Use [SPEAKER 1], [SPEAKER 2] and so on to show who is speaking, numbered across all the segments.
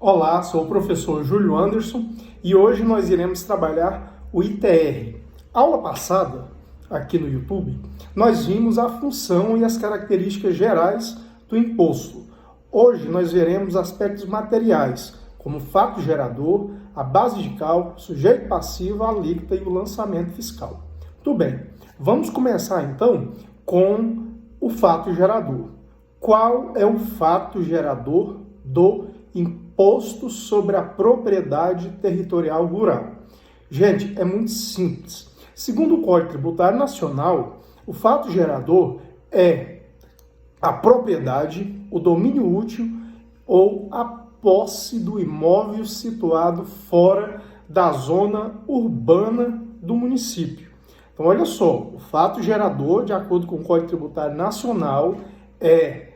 [SPEAKER 1] Olá, sou o professor Júlio Anderson e hoje nós iremos trabalhar o ITR. Aula passada, aqui no YouTube, nós vimos a função e as características gerais do imposto. Hoje nós veremos aspectos materiais, como o fato gerador, a base de cálculo, sujeito passivo, a alíquota e o lançamento fiscal. Tudo bem, vamos começar então com o fato gerador. Qual é o fato gerador do imposto sobre a propriedade territorial rural? Gente, é muito simples. Segundo o Código Tributário Nacional, o fato gerador é a propriedade, o domínio útil ou a posse do imóvel situado fora da zona urbana do município. Então, olha só, o fato gerador, de acordo com o Código Tributário Nacional, é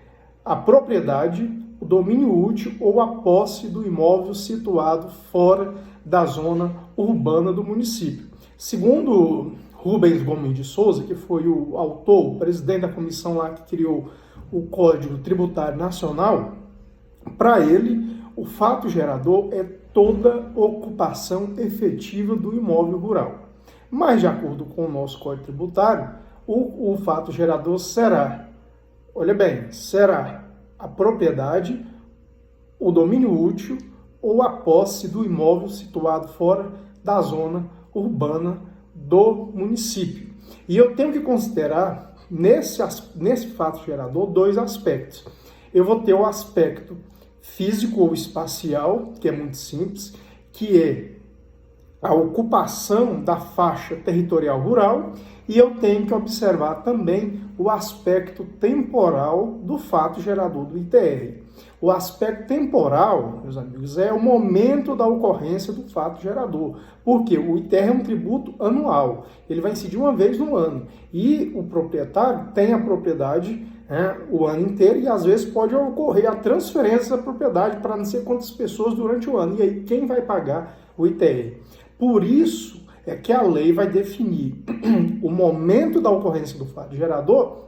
[SPEAKER 1] a propriedade, o domínio útil ou a posse do imóvel situado fora da zona urbana do município. Segundo Rubens Gomes de Souza, que foi o autor, o presidente da comissão lá que criou o Código Tributário Nacional, para ele, o fato gerador é toda ocupação efetiva do imóvel rural. Mas, de acordo com o nosso Código Tributário, o fato gerador será, olha bem, será a propriedade, o domínio útil ou a posse do imóvel situado fora da zona urbana do município. E eu tenho que considerar, nesse fato gerador, dois aspectos. Eu vou ter o aspecto físico ou espacial, que é muito simples, que é a ocupação da faixa territorial rural, e eu tenho que observar também o aspecto temporal do fato gerador do ITR. O aspecto temporal, meus amigos, é o momento da ocorrência do fato gerador, porque o ITR é um tributo anual, ele vai incidir uma vez no ano, e o proprietário tem a propriedade o ano inteiro, e às vezes pode ocorrer a transferência da propriedade para não sei quantas pessoas durante o ano, e aí quem vai pagar o ITR? Por isso é que a lei vai definir o momento da ocorrência do fato gerador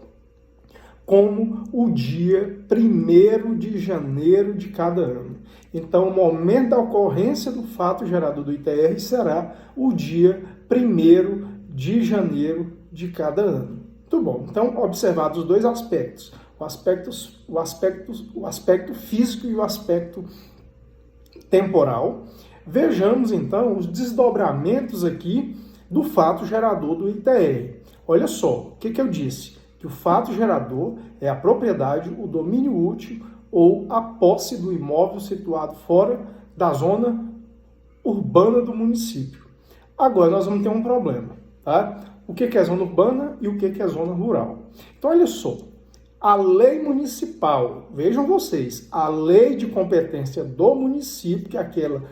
[SPEAKER 1] como o dia 1º de janeiro de cada ano. Então, o momento da ocorrência do fato gerador do ITR será o dia 1º de janeiro de cada ano. Muito bom. Então, observados os dois aspectos, o aspecto físico e o aspecto temporal, vejamos então os desdobramentos aqui do fato gerador do ITR. Olha só, o que eu disse? Que o fato gerador é a propriedade, o domínio útil ou a posse do imóvel situado fora da zona urbana do município. Agora nós vamos ter um problema, tá? O que é zona urbana e o que é zona rural? Então, olha só, a lei municipal, vejam vocês, a lei de competência do município, que é aquela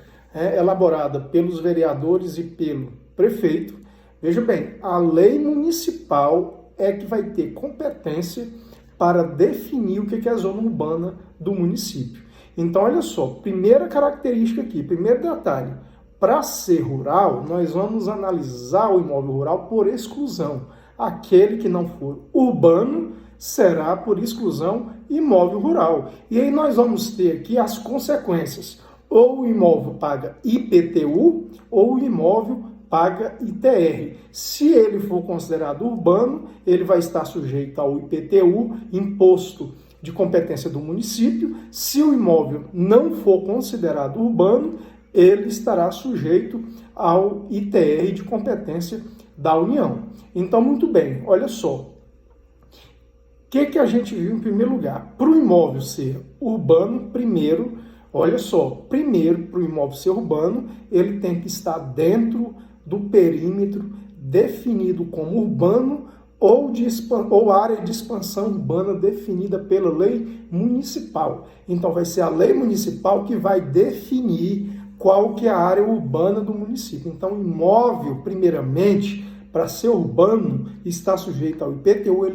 [SPEAKER 1] elaborada pelos vereadores e pelo prefeito, veja bem, a lei municipal é que vai ter competência para definir o que é a zona urbana do município. Então, olha só, primeira característica aqui, primeiro detalhe, para ser rural, nós vamos analisar o imóvel rural por exclusão. Aquele que não for urbano será, por exclusão, imóvel rural. E aí nós vamos ter aqui as consequências. Ou o imóvel paga IPTU, ou o imóvel paga ITR. Se ele for considerado urbano, ele vai estar sujeito ao IPTU, imposto de competência do município. Se o imóvel não for considerado urbano, ele estará sujeito ao ITR de competência da União. Então, muito bem, olha só. O que a gente viu em primeiro lugar? Para o imóvel ser urbano, primeiro, olha só, primeiro, para o imóvel ser urbano, ele tem que estar dentro do perímetro definido como urbano ou área de expansão urbana definida pela lei municipal. Então, vai ser a lei municipal que vai definir qual que é a área urbana do município. Então, o imóvel, primeiramente, para ser urbano, está sujeito ao IPTU,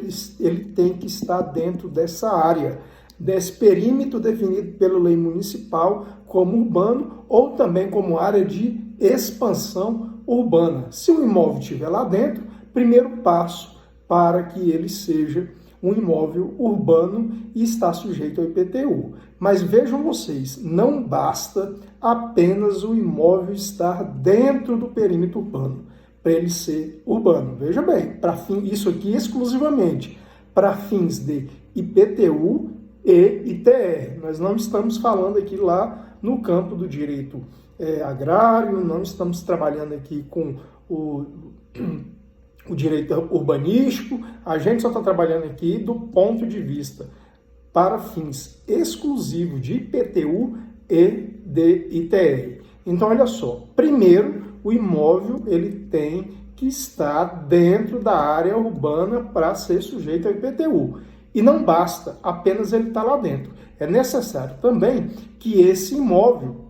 [SPEAKER 1] ele tem que estar dentro dessa área, desse perímetro definido pela lei municipal como urbano ou também como área de expansão urbana. Se o imóvel estiver lá dentro, primeiro passo para que ele seja um imóvel urbano e está sujeito ao IPTU. Mas vejam vocês, não basta apenas o imóvel estar dentro do perímetro urbano para ele ser urbano. Veja bem, isso aqui exclusivamente para fins de IPTU e ITR. Nós não estamos falando aqui lá no campo do direito agrário, não estamos trabalhando aqui com o direito urbanístico, a gente só está trabalhando aqui do ponto de vista para fins exclusivos de IPTU e de ITR. Então, olha só, primeiro, o imóvel ele tem que estar dentro da área urbana para ser sujeito ao IPTU. E não basta apenas ele estar lá dentro. É necessário também que esse imóvel,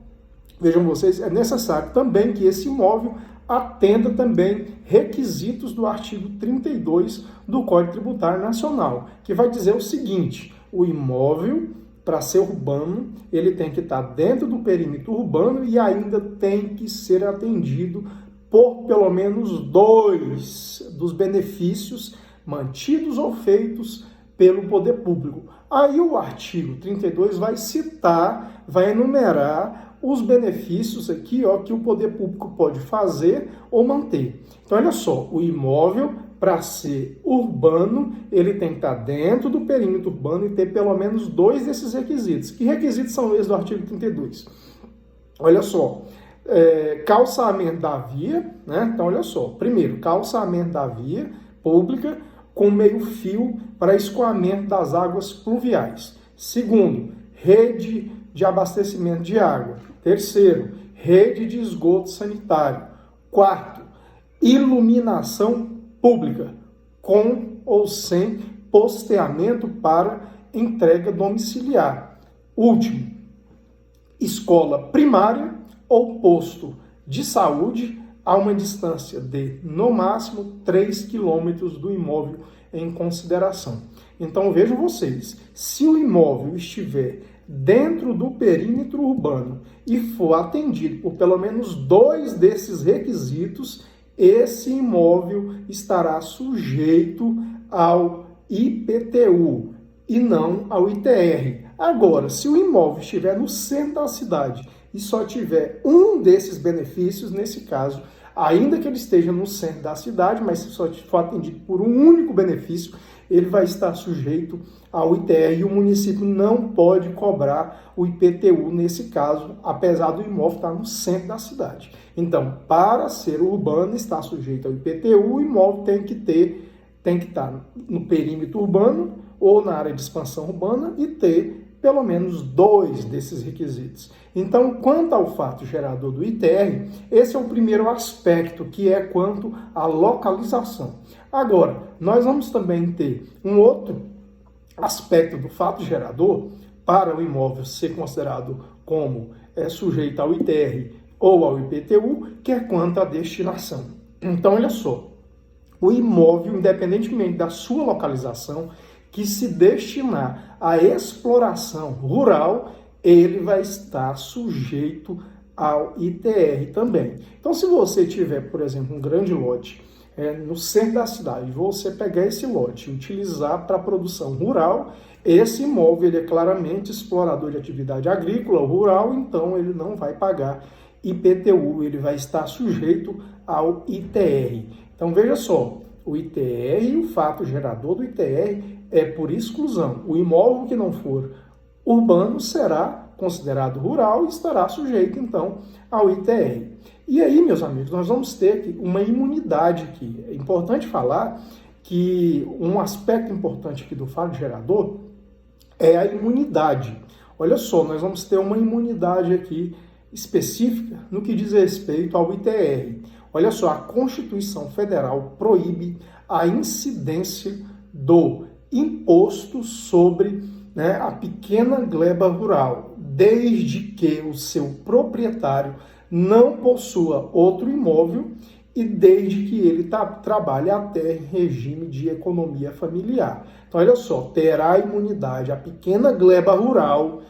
[SPEAKER 1] vejam vocês, é necessário também que esse imóvel atenda também requisitos do artigo 32 do Código Tributário Nacional, que vai dizer o seguinte: o imóvel, para ser urbano, ele tem que estar dentro do perímetro urbano e ainda tem que ser atendido por pelo menos 2 dos benefícios mantidos ou feitos pelo poder público. Aí o artigo 32 vai citar, vai enumerar os benefícios aqui, ó, que o poder público pode fazer ou manter. Então, olha só, o imóvel, para ser urbano, ele tem que estar dentro do perímetro urbano e ter pelo menos 2 desses requisitos. Que requisitos são esses do artigo 32? Olha só, calçamento da via, né? Então, olha só, primeiro, calçamento da via pública com meio-fio para escoamento das águas pluviais. Segundo, rede de abastecimento de água. Terceiro, rede de esgoto sanitário. Quarto, iluminação pública, com ou sem posteamento para entrega domiciliar. Último, escola primária ou posto de saúde a uma distância de, no máximo, 3 quilômetros do imóvel em consideração. Então, vejam vocês, se o imóvel estiver dentro do perímetro urbano e for atendido por pelo menos 2 desses requisitos, esse imóvel estará sujeito ao IPTU e não ao ITR. Agora, se o imóvel estiver no centro da cidade e só tiver um desses benefícios, nesse caso, ainda que ele esteja no centro da cidade, mas se só for atendido por um único benefício, ele vai estar sujeito ao ITR e o município não pode cobrar o IPTU nesse caso, apesar do imóvel estar no centro da cidade. Então, para ser urbano, estar sujeito ao IPTU, o imóvel tem que estar no perímetro urbano ou na área de expansão urbana e ter pelo menos 2 desses requisitos. Então, quanto ao fato gerador do ITR, esse é o primeiro aspecto, que é quanto à localização. Agora, nós vamos também ter um outro aspecto do fato gerador para o imóvel ser considerado como sujeito ao ITR ou ao IPTU, que é quanto à destinação. Então, olha só, o imóvel, independentemente da sua localização, que se destinar à exploração rural, ele vai estar sujeito ao ITR também. Então, se você tiver, por exemplo, um grande lote no centro da cidade, você pegar esse lote e utilizar para produção rural, esse imóvel ele é claramente explorador de atividade agrícola ou rural, então ele não vai pagar IPTU, ele vai estar sujeito ao ITR. Então, veja só, o ITR e o fato gerador do ITR é por exclusão. O imóvel que não for urbano será considerado rural e estará sujeito, então, ao ITR. E aí, meus amigos, nós vamos ter aqui uma imunidade aqui. É importante falar que um aspecto importante aqui do fato gerador é a imunidade. Olha só, nós vamos ter uma imunidade aqui específica no que diz respeito ao ITR. Olha só, a Constituição Federal proíbe a incidência do imposto sobre a pequena gleba rural, desde que o seu proprietário não possua outro imóvel e desde que ele trabalhe a terra em regime de economia familiar. Então, olha só, terá imunidade a pequena gleba rural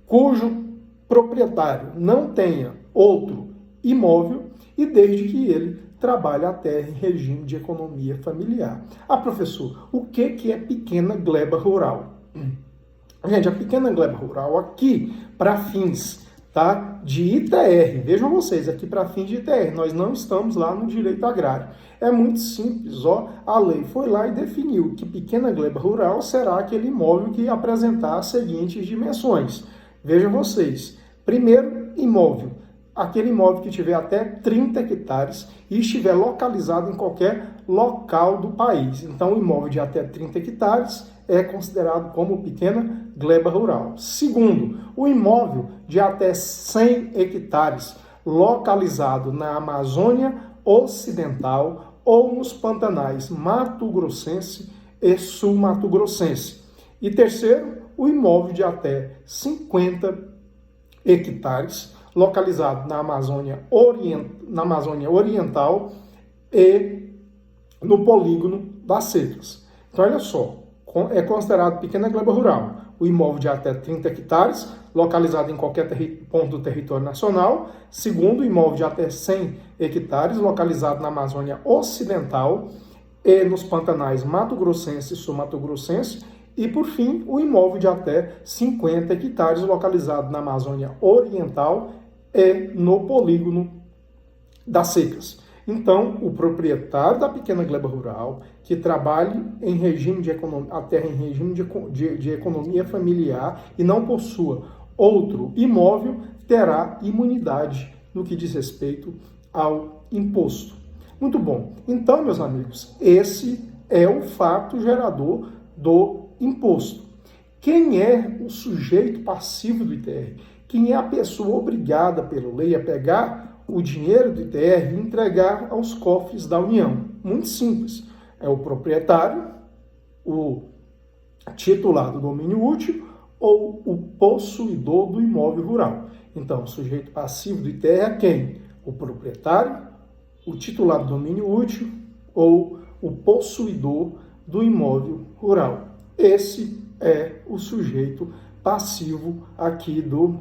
[SPEAKER 1] cujo proprietário não tenha outro imóvel e desde que ele trabalha a terra em regime de economia familiar. Ah, professor, o que é pequena gleba rural? Gente, a pequena gleba rural aqui, para fins, tá, de ITR, vejam vocês, aqui para fins de ITR, nós não estamos lá no direito agrário. É muito simples, ó, a lei foi lá e definiu que pequena gleba rural será aquele imóvel que apresentar as seguintes dimensões. Vejam vocês, primeiro, imóvel, aquele imóvel que tiver até 30 hectares e estiver localizado em qualquer local do país. Então, o imóvel de até 30 hectares é considerado como pequena gleba rural. Segundo, o imóvel de até 100 hectares localizado na Amazônia Ocidental ou nos pantanais mato-grossense e sul-mato-grossense. E terceiro, o imóvel de até 50 hectares localizado na Amazônia Oriental e no polígono das secas. Então, olha só, é considerado pequena gleba rural o imóvel de até 30 hectares, localizado em qualquer ponto do território nacional. Segundo, o imóvel de até 100 hectares, localizado na Amazônia Ocidental e nos pantanais mato-grossense e sul-mato-grossense. E, por fim, o imóvel de até 50 hectares, localizado na Amazônia Oriental e no polígono das secas. Então, o proprietário da pequena gleba rural, que trabalhe em regime de economia, a terra em regime de economia familiar e não possua outro imóvel, terá imunidade no que diz respeito ao imposto. Muito bom. Então, meus amigos, esse é o fato gerador do imposto. Quem é o sujeito passivo do ITR? Quem é a pessoa obrigada pela lei a pegar o dinheiro do ITR e entregar aos cofres da União? Muito simples. É o proprietário, o titular do domínio útil ou o possuidor do imóvel rural. Então, o sujeito passivo do ITR é quem? O proprietário, o titular do domínio útil ou o possuidor do imóvel rural. Esse é o sujeito passivo aqui do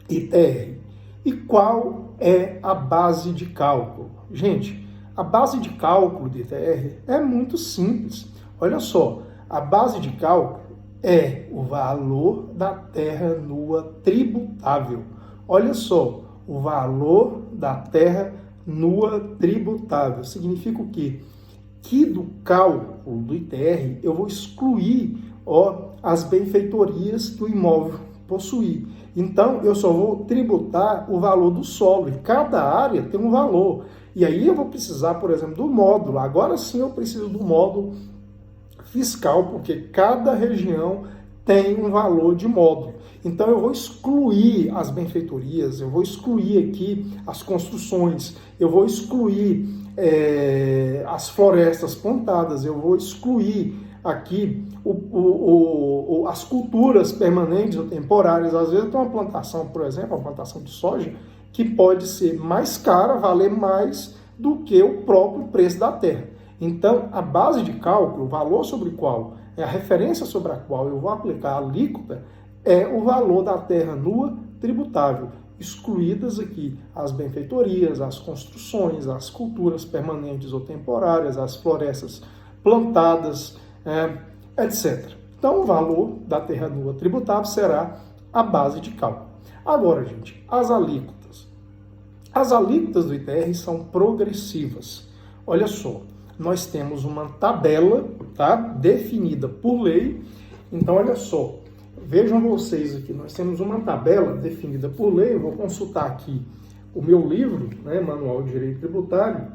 [SPEAKER 1] ITR. E qual é a base de cálculo? Gente, a base de cálculo do ITR é muito simples. Olha só, a base de cálculo é o valor da terra nua tributável. Olha só, o valor da terra nua tributável. Significa o quê? Que do cálculo do ITR eu vou excluir as benfeitorias que o imóvel possuir. Então, eu só vou tributar o valor do solo, e cada área tem um valor. E aí eu vou precisar, por exemplo, do módulo. Agora sim eu preciso do módulo fiscal, porque cada região tem um valor de módulo. Então, eu vou excluir as benfeitorias, eu vou excluir aqui as construções, eu vou excluir as florestas plantadas, eu vou excluir aqui as culturas permanentes ou temporárias. Às vezes tem uma plantação, por exemplo, uma plantação de soja, que pode ser mais cara, valer mais do que o próprio preço da terra. Então, a base de cálculo, o valor sobre o qual, a referência sobre a qual eu vou aplicar a alíquota, é o valor da terra nua tributável, excluídas aqui as benfeitorias, as construções, as culturas permanentes ou temporárias, as florestas plantadas, etc. Então, o valor da terra nua tributável será a base de cálculo. Agora, gente, as alíquotas. As alíquotas do ITR são progressivas. Olha só, nós temos uma tabela, tá, definida por lei. Então, olha só, vejam vocês aqui, nós temos uma tabela definida por lei. Eu vou consultar aqui o meu livro, Manual de Direito Tributário,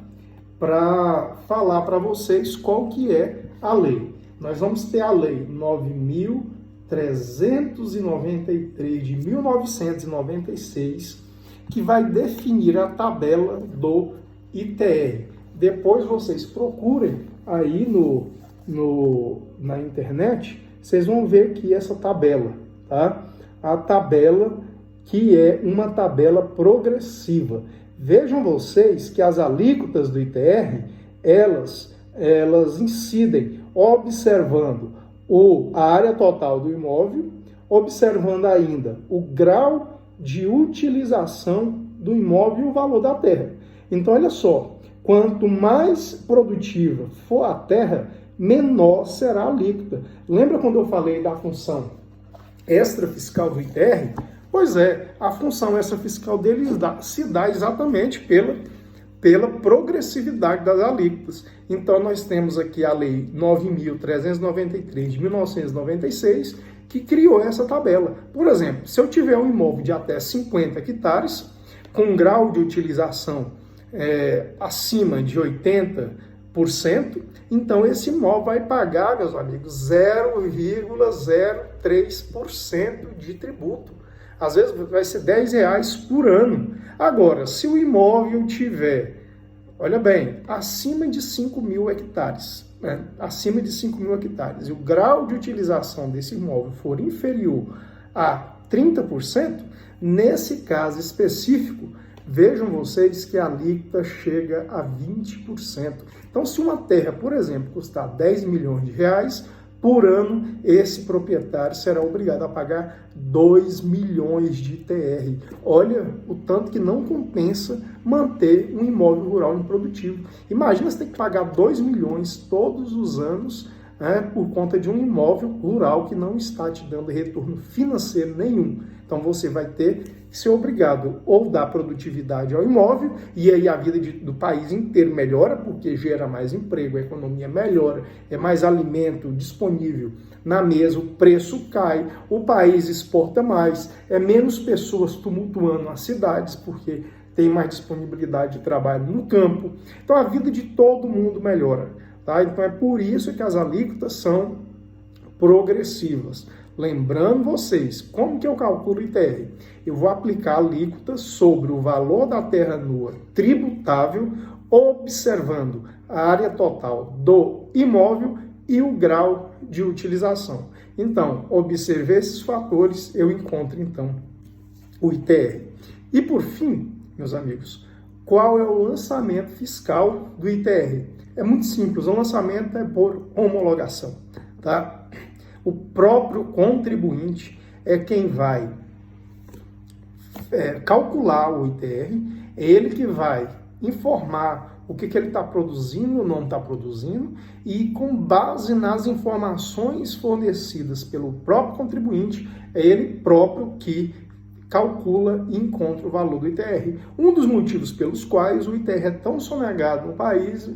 [SPEAKER 1] para falar para vocês qual que é a lei. Nós vamos ter a Lei 9.393 de 1996, que vai definir a tabela do ITR. Depois vocês procurem aí na internet, vocês vão ver aqui essa tabela, tá? A tabela que é uma tabela progressiva. Vejam vocês que as alíquotas do ITR, elas incidem observando a área total do imóvel, observando ainda o grau de utilização do imóvel e o valor da terra. Então, olha só, Quanto mais produtiva for a terra, menor será a alíquota. Lembra quando eu falei da função extrafiscal do ITR? Pois é, a função extrafiscal deles se dá exatamente pela progressividade das alíquotas. Então, nós temos aqui a Lei 9.393 de 1996, que criou essa tabela. Por exemplo, se eu tiver um imóvel de até 50 hectares, com um grau de utilização acima de 80%, então esse imóvel vai pagar, meus amigos, 0,03% de tributo. Às vezes vai ser R$10 por ano. Agora, se o imóvel tiver, olha bem, acima de 5.000 hectares, acima de 5.000 hectares, e o grau de utilização desse imóvel for inferior a 30%, nesse caso específico, vejam vocês que a alíquota chega a 20%. Então, se uma terra, por exemplo, custar R$10 milhões, por ano, esse proprietário será obrigado a pagar 2 milhões de ITR. Olha o tanto que não compensa manter um imóvel rural improdutivo. Imagina você ter que pagar 2 milhões todos os anos por conta de um imóvel rural que não está te dando retorno financeiro nenhum. Então você vai ter que ser obrigado ou dar produtividade ao imóvel, e aí a vida do país inteiro melhora, porque gera mais emprego, a economia melhora, é mais alimento disponível na mesa, o preço cai, o país exporta mais, é menos pessoas tumultuando as cidades, porque tem mais disponibilidade de trabalho no campo. Então a vida de todo mundo melhora. Tá? Então é por isso que as alíquotas são progressivas. Lembrando vocês, como que eu calculo o ITR? Eu vou aplicar a alíquota sobre o valor da terra nua tributável, observando a área total do imóvel e o grau de utilização. Então, observei esses fatores, eu encontro então o ITR. E por fim, meus amigos, qual é o lançamento fiscal do ITR? É muito simples, o lançamento é por homologação, tá? O próprio contribuinte é quem vai calcular o ITR, é ele que vai informar o que ele está produzindo ou não está produzindo, e com base nas informações fornecidas pelo próprio contribuinte, é ele próprio que calcula e encontra o valor do ITR. Um dos motivos pelos quais o ITR é tão sonegado no país,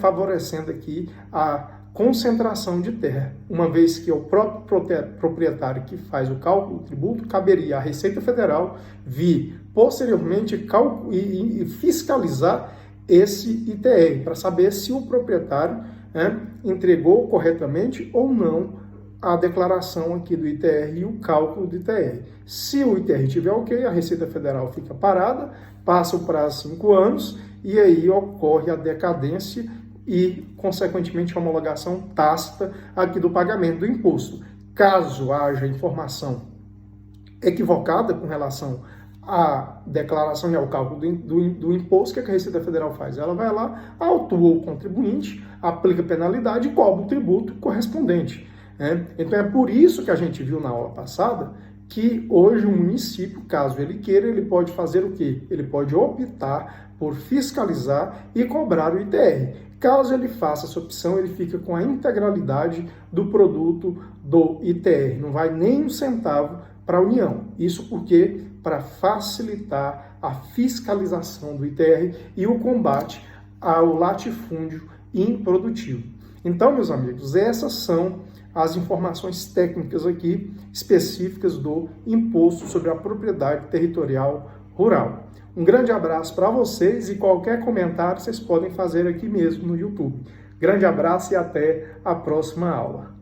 [SPEAKER 1] favorecendo aqui a concentração de terra, uma vez que é o próprio proprietário que faz o cálculo do tributo, caberia à Receita Federal vir posteriormente e fiscalizar esse ITR, para saber se o proprietário entregou corretamente ou não a declaração aqui do ITR e o cálculo do ITR. Se o ITR estiver ok, a Receita Federal fica parada, passa o prazo de 5 anos e aí ocorre a decadência e, consequentemente, a homologação tácita aqui do pagamento do imposto. Caso haja informação equivocada com relação à declaração e ao cálculo do imposto, o que a Receita Federal faz? Ela vai lá, autua o contribuinte, aplica penalidade e cobra o tributo correspondente. Então é por isso que a gente viu na aula passada que hoje o município, caso ele queira, ele pode fazer o quê? Ele pode optar por fiscalizar e cobrar o ITR. Caso ele faça essa opção, ele fica com a integralidade do produto do ITR, não vai nem um centavo para a União. Isso porque para facilitar a fiscalização do ITR e o combate ao latifúndio improdutivo. Então, meus amigos, essas são as informações técnicas aqui específicas do Imposto sobre a Propriedade Territorial Rural. Um grande abraço para vocês e qualquer comentário vocês podem fazer aqui mesmo no YouTube. Grande abraço e até a próxima aula.